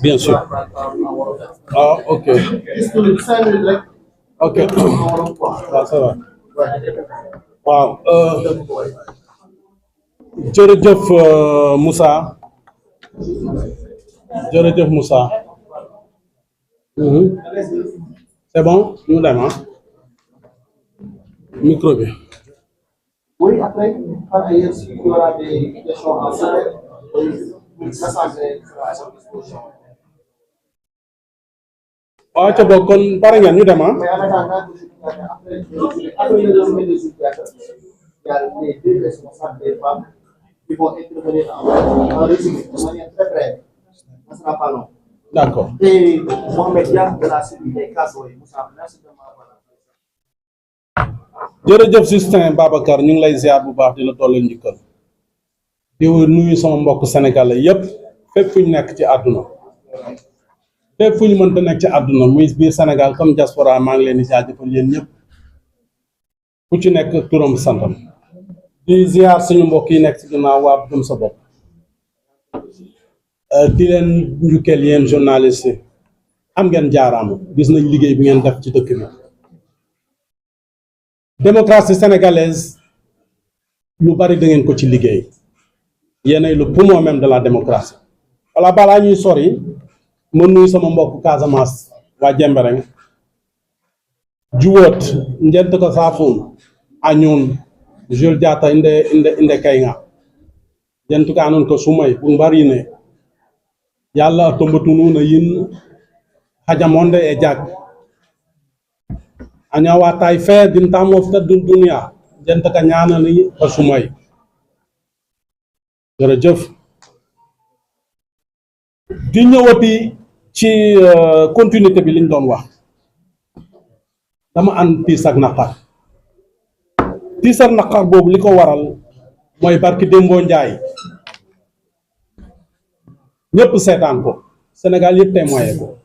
Bien sûr. Ah, ok. Ok. waaw ça va. waaw. jërëjëf Moussa. jërëjëf Moussa. C'est bon ñu dem ah. micro bi. Oui, après, par ailleurs, s'il y aura des questions en salle, l'Assemblée sera à sa disposition. waaw ca boog kon pare ngeen ñu dem ah. Mais en attendant, après le résumé des utilisateurs, il y a les deux responsables des femmes qui vont intervenir en résumé de manière très brève. Ça ne sera pas long. D'accord. Et Mohamed Diak de la cellule des Kassoy, Moussa, merci de m'avoir. jërëjëf Justin Babacar ñu ngi lay ziar bu baax di la tollal njukkal di nuyu sama mbokk sénégalais yépp fépp fu ñu nekk ci àdduna fépp fu ñu mënta nekk ci àdduna muy biir Sénégal comme diaspora maa ngi leen di jaajëfal yéen ñëpp ku ci nekk turam santam di ziar suñu mbokk yi nekk ci ginnaaw waa Gëm sa bopp di leen njukkal yéen journaliste yi am ngeen jaaraama gis nañ liggéey bi ngeen def ci dëkk bi démocratie sénégalaise lu bari da ngeen ko ci liggéey yéenay le poumon même de la démocratie wala balaa ñuy sori ma nuyu sama mbokk Casamance waa Jembereng juwoot njent ko saafuun añuun Jules Diatta inde kayŋa njent ko anon ko sumay bu mbari ne yàlla tombatununa yin hajamonde e jag añawa tay fee din ta mofta dunia jent ka ñaanali ba sumay jërëjëf di ñëwati ci continuité bi liñ doon wax dama am tiis ak naqar boobu li ko waral mooy barki Dembo Njaay ñëpp seetaan ko Sénégal yëpp témoigné ko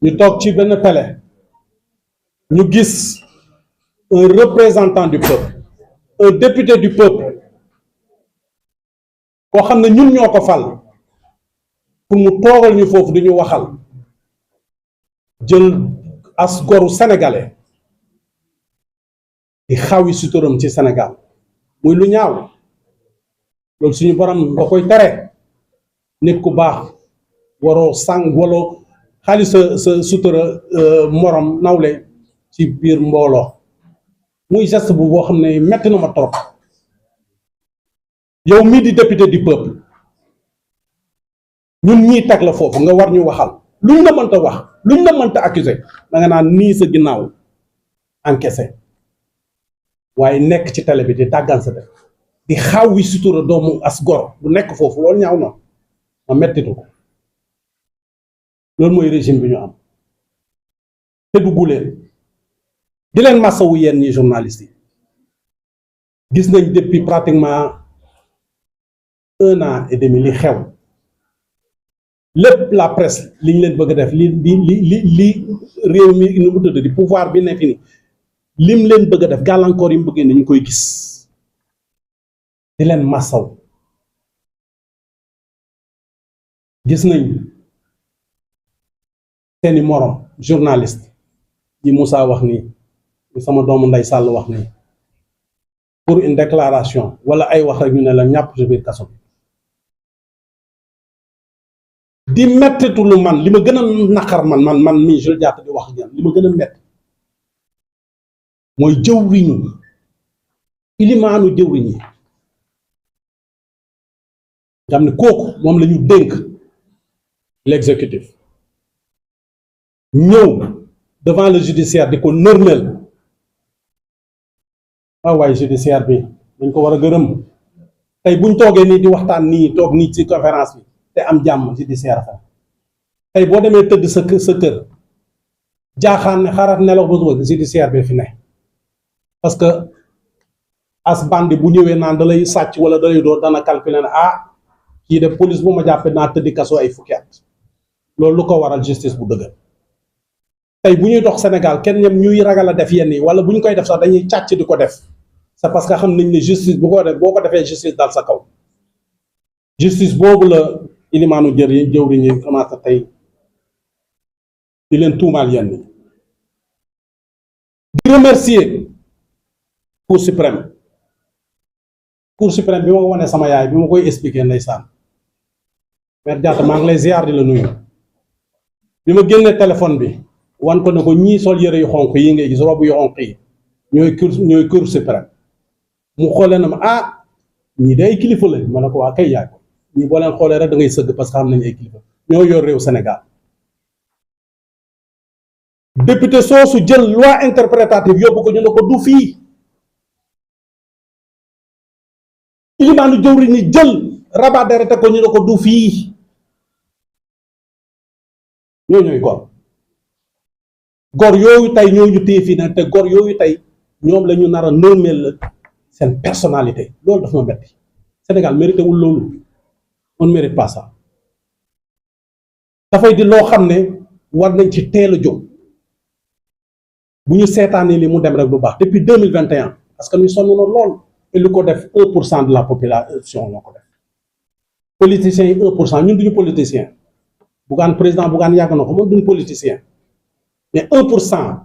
ñu toog ci benn télé ñu gis un représentant du peuple un député du peuple koo xam ne ñun ñoo ko fal pour mu toogal ñu foofu di ñu waxal jël as goru sénégalais di xawi suturam ci Sénégal muy lu ñaaw loolu suñu borom da koy tere nit ku baax waroo sang wala xaalis sa sutura morom nawle ci biir mbooloo muy geste bu boo xam ne metti na ma trop yow mii di député du peuple ñun ñii teg la foofu nga war ñu waxal luñ la mënta wax luñ la mënta accuser da nga naan nii sa ginnaaw encaissé waaye nekk ci télé bi di tàggan sa def di xaw wi sutura doomu as gor bu nekk foofu loolu ñaaw na ma mettitu ko loolu mooy régime bi ñu am te duggu leen di leen masawu yéen ñi journalistes yi gis nañ depuis pratiquement 1 an et demi li xew lépp la presse liñ leen bëgg a def li réew mi nu mu tëdd di pouvoir bi ne fi ni lim leen bëgg a def gàllankoor yi mu bëggee ni ñu koy gis di leen masaw gis nañ seeni morom journaliste yi Moussa wax nii sama doomu nday Sall wax nii pour une déclaration wala ay wax rek ñu ne la ñàpp ci biir kaso bi di mettitu lu man li ma gën a naqar man mii Jules Diatta di wax ngeen li ma gën a mett mooy jëwriñu ilimaanu jëwriñ yi nga xam ne kooku moom la ñu dénk l'exécutif ñëw devant le judiciaire di ko nërmeel waaye judiciaire bi dañ ko war a gërëm tey buñ toogee nii di waxtaan nii toog nii ci conférence bi te am jàmm judiciaire fa tey boo demee tëdd sa kër jaaxaan ne xaaral nelaw ba suba judiciaire bi fi ne parce que as bandi bu ñëwee naan da lay sàcc wala da lay door dana calculer ne kii de police bu ma jàppee naa tëddi kaso ay fukki at loolu lu ko waral justice bu dëgër tey bu ñuy dox Sénégal kenn ñoom ñuy ragal a def yenn yi wala bu ñu koy def sax dañuy càcc di ko def c'est parce que xam nañ ne justice bu ko def boo ko defee justice dal sa kaw justice boobu la ilimaanu jëwriñ ñi commencé tey di leen tuumaal yenn di remercier Cour suprême bi ma ko wane sama yaay bi ma koy expliquer ndeysaan Mère Diatta maa ngi lay ziar di la nuyu bi ma génnee téléphone bi wan ko ne ko ñii sol yëre yu xonq yi ngay gis robe yu xonq yi ñooy Cour suprême mu xoolee na ma ah ñii de ay kilifa lañ ma ne ko waa kay yaay ko ñii boo leen xoolee rek da ngay sëgg parce que xam nañ ay kilifa ñoo yor réew Sénégal député soosu jël loi interprétative yóbbu ko ñu ne ko du fii ilimaanu jëwriñ ñi jël rabat d'arrêt ko ñu ne ko du fii ñooy gor yooyu tey ñoo ñu téye fii nag te gor yooyu tey ñoom la ñu nar a nërmeel la seen personnalité loolu dafa ma metti Sénégal mérité wul loolu on ne mérite pas ça dafay di loo xam ne war nañ ci teel a jóg bu ñu seetaanee li mu dem rek lu baax depuis 2021 parce que ñu sonn na lool te lu ko def 1% de la population ñoo ko def politiciens yi 1% ñun duñu politicien Bougane président Bougane yàgg na ko moom duñu politicien mais 1%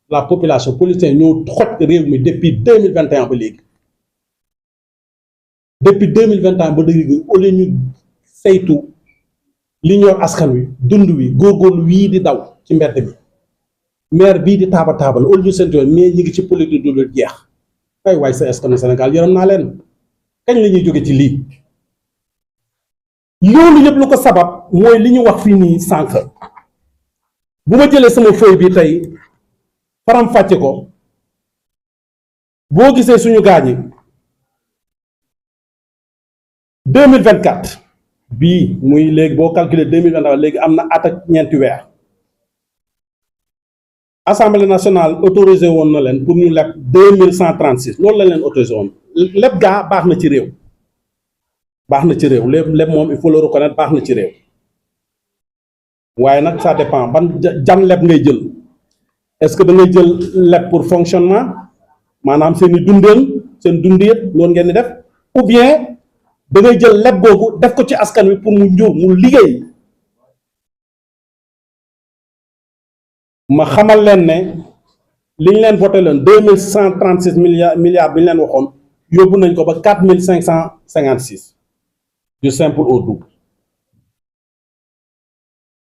la population politicien ñoo xoj réew mi depuis 2021 ba léegi depuis 2021 ba léegi au lieu ñu saytu li ñor askan wi dund wi góorgóorlu wii di daw ci mbedd mi maire bii di taabal au lieu ñu saytu mais ñi ngi ci politique du lu jeex ay waay sa askanu Sénégal yaram naa leen kañ la ñuy jóge ci lii loolu yëpp lu ko sabab mooy li ñu wax fii nii sànq bu ma jëlee sama feuille bi tey faram fàcce ko boo gisee suñu gaañi 2024 bii muy léegi boo calculer 2024 léegi am na at ak ñeenti weer Assemblée nationale autorisé woon na leen pour ñu leb 2136 loolu la leen autorisé woon leb gaa baax na ci réew leb moom il faut le reconnaître baax na ci réew waaye nag ça dépend ban jan leb ngay jël est-ce que da ngay jël leb pour fonctionnement maanaam seen dundéen loolu ngeen di def ou bien da ngay jël leb googu def ko ci askan wi pour mu njur mu liggéey ma xamal leen ne li ñu leen voté leen 2136 milliards bi ñu leen waxoon yóbbu nañ ko ba 4556 du simple au double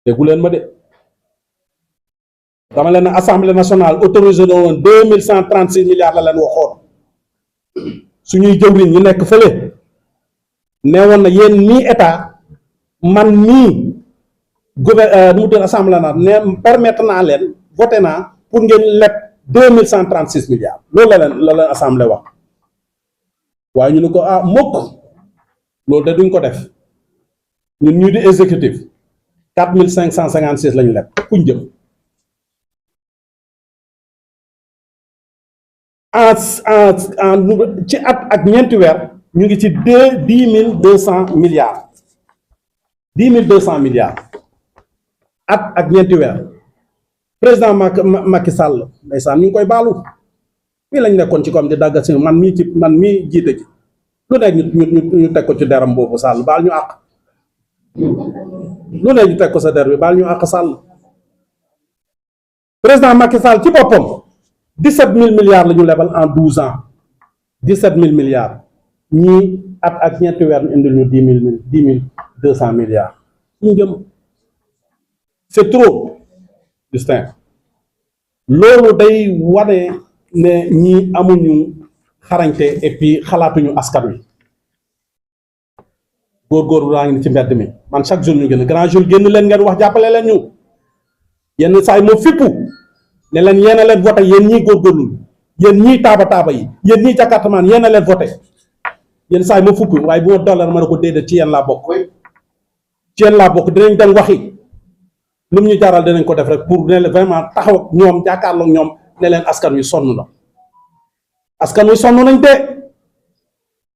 déggu leen ma de dama leen ne assemblée nationale autorisé na woon 2136 milliards la leen waxoon suñuy jëwriñ ñi nekk fële nee woon na yéen nii état man nii nu mu tudd assemblée na ne permettre naa leen voté naa pour ngeen leb 2136 milliards loolu la leen assemblée wax waaye ñu ne ko ah mukk loolu de duñ ko def ñun ñu di exécutif 4556 lañu leb kuñ jëm ci at ak ñeenti weer ñu ngi ci 10 200 milliards 10 200 milliards at ak ñeenti weer président Macky Sall ndeysaan ñu ngi koy baalu fii lañ nekkoon ci comme di dagga si man mii jiite ji lu nekk ñu teg ko ci deram boobu Sall baal ñu àq lu nekk ñu teg ko sa der bi baal ñu àq Sall président Macky Sall ci boppam 17000 milliards la ñu lebal en 12 ans 17000 milliards ñii at ak ñeenti weer ñu indil ñu 10 200 milliards ñu jëm c'est trop distinct loolu day wane ne ñii amuñu xarañte et puis xalaatuñu askan wi góorgóorlu laa ngi ni ci mbedd mi man chaque jour ñu génn grand jour génn leen ngeen wax jàppale leen ñu yenn saa yi moo fippu ne leen yéen a leen voté yéen ñii góorgóorlu yéen ñii taaba yi yéen ñii jakartamaan yéen a leen voté yenn saa yi moo fippu waaye bu ma dollar ma ne ko déedéet ci yéen laa bokk dinañ dem waxi lu mu ñu jaral dinañ ko def rek pour ne leen vraiment taxaw ak ñoom jàkkaarloo ak ñoom ne leen askan wi sonn na askan wi sonn nañ de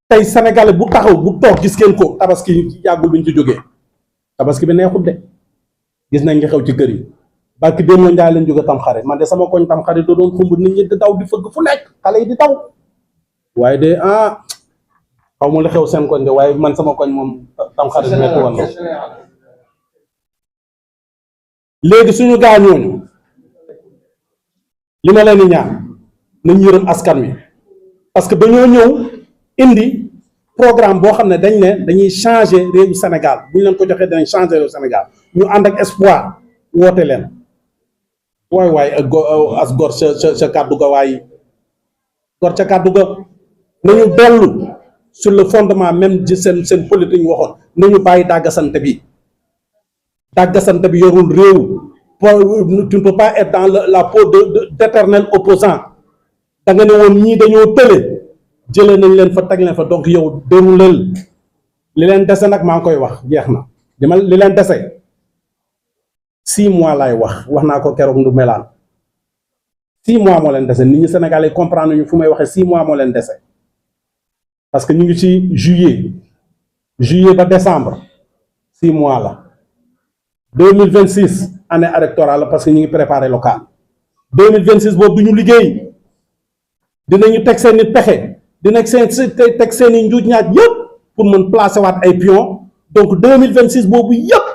tey sénégalais bu taxaw bu toog gis ngeen ko tabaski yàggul bi ñu ci jógee tabaski bi neexut de gis nañ li xew ci kër yi barki démb njaay leen jóge tam xarit man de sama koñ tam xarit da doon xumb nit ñi di daw di fëgg fu nekk xale yi di daw waaye de xaw ma la xew seen koñ de waaye man sama koñ moom tam xarit metti woon na léegi suñu gaa ñooñu li ma leen di ñaan nañ yërëm askan wi parce que dañoo ñëw indi programme boo xam ne dañ ne dañuy changer réewu Sénégal bu ñu leen ko joxee danañ changer réewu Sénégal ñu ànd ak espoir woote leen waay as gor sa kàddu ga waay gor ca kàddu ga nañu dellu sur le fondement même ci seen politique ñu waxoon nañu bàyyi dàggasante bi yorul réew tu ne peux pas être dans la peau d'éternel opposant da nga ne woon ñii dañoo tële jëlee nañ leen fa teg leen fa donc yow dérouleel li leen dese nag maa ngi koy wax jeex na li leen dese 6 mois laay wax naa ko keroog ndu melaan 6 mois moo leen dese nit ñi Sénégalais yi comprendre ñu fu may waxee 6 mois moo leen dese parce que ñu ngi ci juillet ba décembre 6 mois la 2026 année électorale la parce que ñu ngi préparé local 2026 boobu du ñu liggéey dinañu teg seen i pexe dinañ teg seen i njuuj ñaaj yëpp pour mën placer waat ay pion donc 2026 boobu yëpp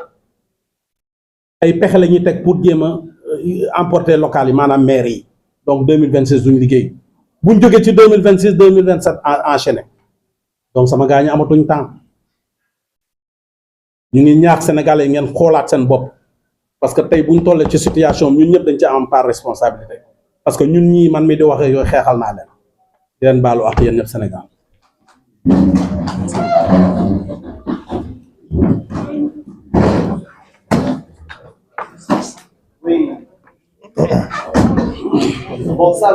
ay pexe la ñuy teg pour jéem a emporter local yi maanaam maire yi donc 2026 duñu liggéey buñ jógee ci 2026 2027 enchaîné donc sama gars ñi amatuñ temps ñu ngi ñaax Sénégalais yi ngeen xoolaat seen bopp parce que tey buñ tollee ci situation ñun ñëpp dañ ci am part responsabilité parce que ñun ñii man mi di waxee yooyu xeexal naa leen di leen baalu ak yéen ñëpp Sénégal. Oui. Bon, ça,